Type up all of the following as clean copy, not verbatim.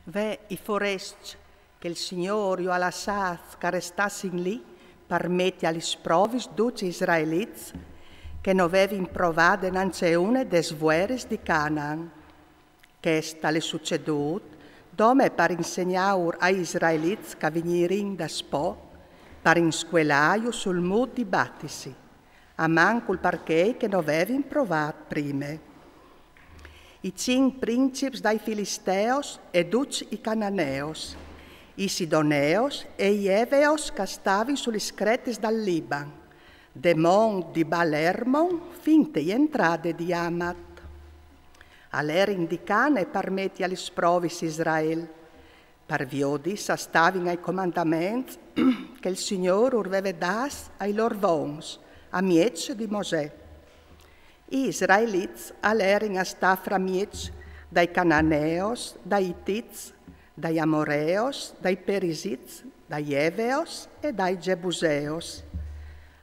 Ve i foresti che il Signore ha lasciato che restassin lì per mettere agli sprovis tutti gli israeliti che non avevano provato innanzi una des vueres di Canaan. Che stale succeduto dove per insegnare agli israeliti che venivano da Spo per insquelaio sul muro di battisi, a manco il perché che non avevano provato prima. I 5 principi dai Filisteos e tutti i Cananeos, i Sidoneos e gli Eveos che stavano sulle screti dal Liban, de Mont di Baal-Hermon finte gli entrate di Amat. All'era indicane permetti agli sprovis Israele, per viodi stavano ai comandamenti che il Signore aveva dato ai loro uomini, a miece di Mosè. I Israeliti all'erano stati fra mieci dai Cananeos, dai Itiz, dai Amoreos, dai Perisiz, dai Eveos e dai Gebuseos.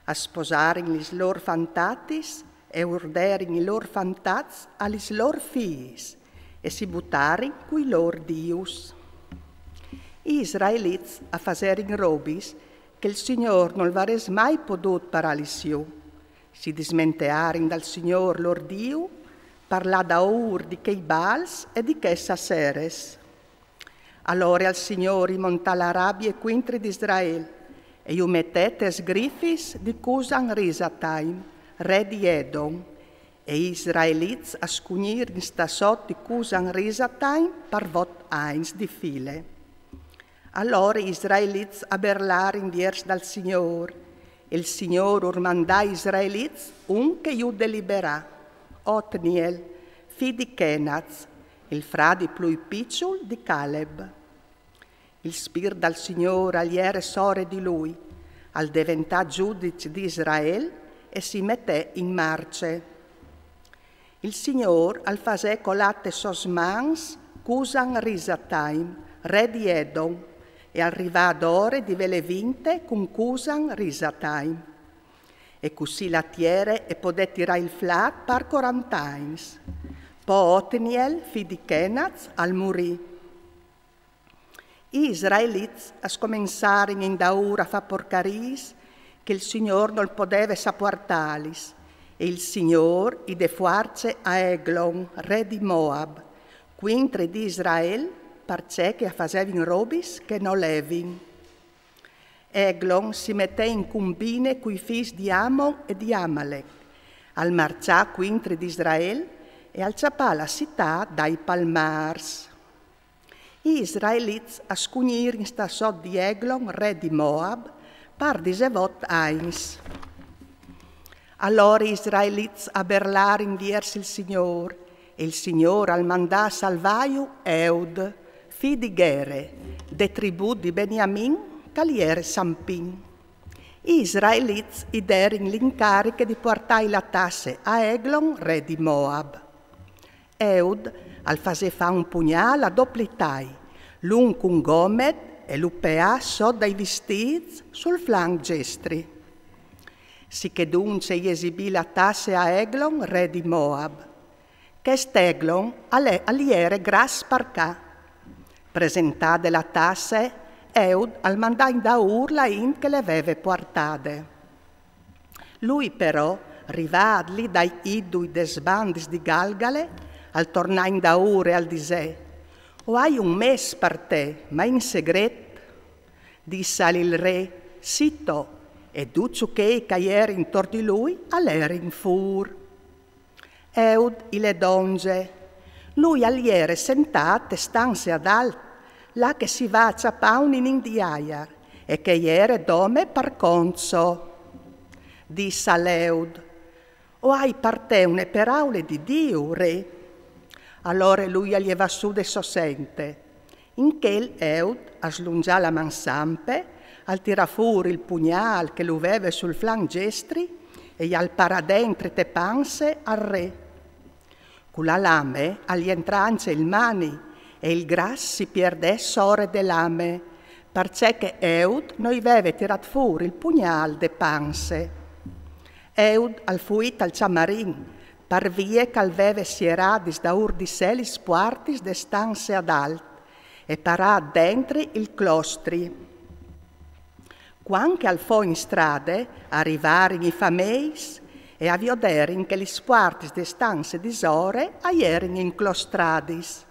A sposare gli loro fantatis e urdere i loro fantaz agli loro figli e si buttare coi loro dius. I Israeliti a fare robis che il Signore non avesse mai potuto paralisiu. Si dismentearono dal Signore lor Dio, parlà da ur di che Baals e di che Saseres. Allora al Signore montà la rabbia e quintri di Israele, e io mettete sgrifis di Cusan Risataim, re di Edom, e gli Israeliti a scunir in sta sotto di Cusan Risataim per vot eins di file. Allora gli Israeliti a berlarin diers dal Signore, e il Signore urmandà Israeliti che io deliberà, Otniel, figlio di Kenaz, il frate più piccolo di Caleb. Il spirito del Signore agli era sore di lui, al diventare giudice di Israele e si mette in marcia. Il Signore al fase colate sosmans Cusan Risataim, re di Edom, e arriva ad ore di vele vinte con Cusan Risataim. E così la tiere e poté tirare il flat per 40 anni. Poi Otniel, figlio di Kenaz, al morì. Gli Israeliti a scomensare in daura a fa porcaris che il Signore non poteva sapportalis. E il Signore i defuarce a Eglon, re di Moab, quintre di Israele, perché che facevano robis che non levin. Eglon si mette in combine coi figli di Amon e di Amalek, al marcià quintri di Israele e al ciapà la città dai palmars. Gli Israeliti a scugnir in sta sot di Eglon, re di Moab, par disevot eins. Allora gli Israeliti a berlar in diersi il Signore, e il Signore al mandà salvaio Eud, figlio di Gere, de tribù di Beniamin, caliere Sampin. Gli Israeliti idering l'incarico di portare la tasse a Eglon, re di Moab. Eud al fase fa un pugnale a doplitai, l'un con gomed e l'upea sotto dai vestiti sul flanco gestri. Si che dunque gli esibì la tasse a Eglon, re di Moab. Quest'Eglon all'iere gras parcà. Presentate la tasse, Eud al mandà in da urla in che le aveva portate. Lui però, rivadli dai idui des bandis di Galgale, al tornare in da ure al disè, o hai un mes per te, ma in segreto? Disse il re, sito, e tutto che caiere intorno di lui all'era in fur. Eud le donge, lui all'iere sentate stanze ad alt, là che si va a ciapaun in indiaiar, e che iere dome par conso. Disse a Eud, o hai per te une paraule di Dio, re? Allora lui gli va su de sossente, in che Eud a slungià la mansampe, al tira fuori il pugnal che lo aveva sul flan gestri, e gli al paradentri te panse al re. Con la lame agli entrance il mani, e il gras si perde sore de lame, perché che Eud non aveva tirato fuori il pugnal de panse. Eud al fuit al ciamarin, par vie che aveva sieradis da ur di selis quartis de stanze ad alt, e parà dentro il clostri. Quando al fo in strade arrivarono i fameis e avvioderin che gli spuartis de stanze di sore aierin inclostradis.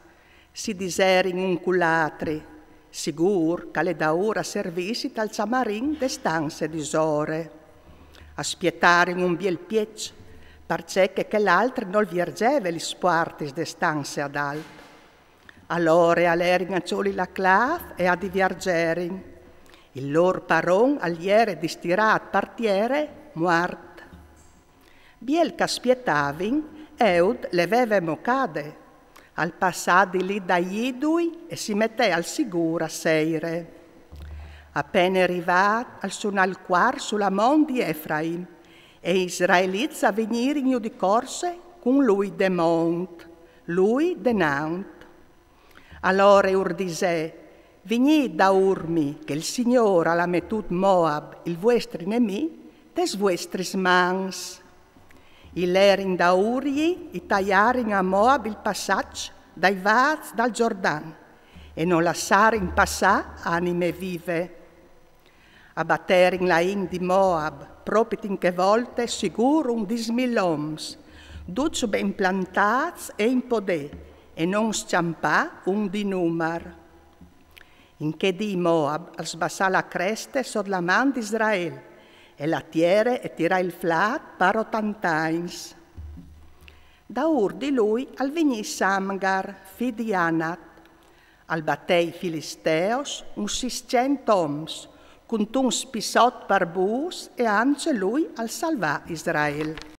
Si diserin un culatri, sigur che le da ora servisit al ciamarin de stanze di sore. Aspietarin un biel piec, perché che l'altro non viergeve gli spuartis de stanze ad alt. Allora alerin a cioli la clav e a diviergerin. Il lor paron aliere di stirat partiere muart. Biel caspietavin, eud le veve mocade, al passadi lì dagli idui e si mette al sicuro a seire. Appena arrivat al sunal quar sulla mon di Efraim, e Israeliz a venire di corse con lui de mont, lui de naunt. Allora urdisè, Vigni da urmi, che il Signore ha mettut Moab, il vostri nemi, des vostris mans. Il erin da urgli, i tagliarin a Moab il passaggio dai vaz dal Giordan, e non lassarin passà anime vive. Abbatterin la in di Moab, proprio in che volte sicuro un dismiloms, duc ben plantats e in podè, e non sciampà un di numar. In che di Moab al sbassà la creste sod la man di Israel, e la tiere e tira il flat par 80 anys. Da ur di lui al vigni Samgar, fi di Anat, al battei filisteos un 600 oms, con un spisot per bus e anche lui al salvà Israel.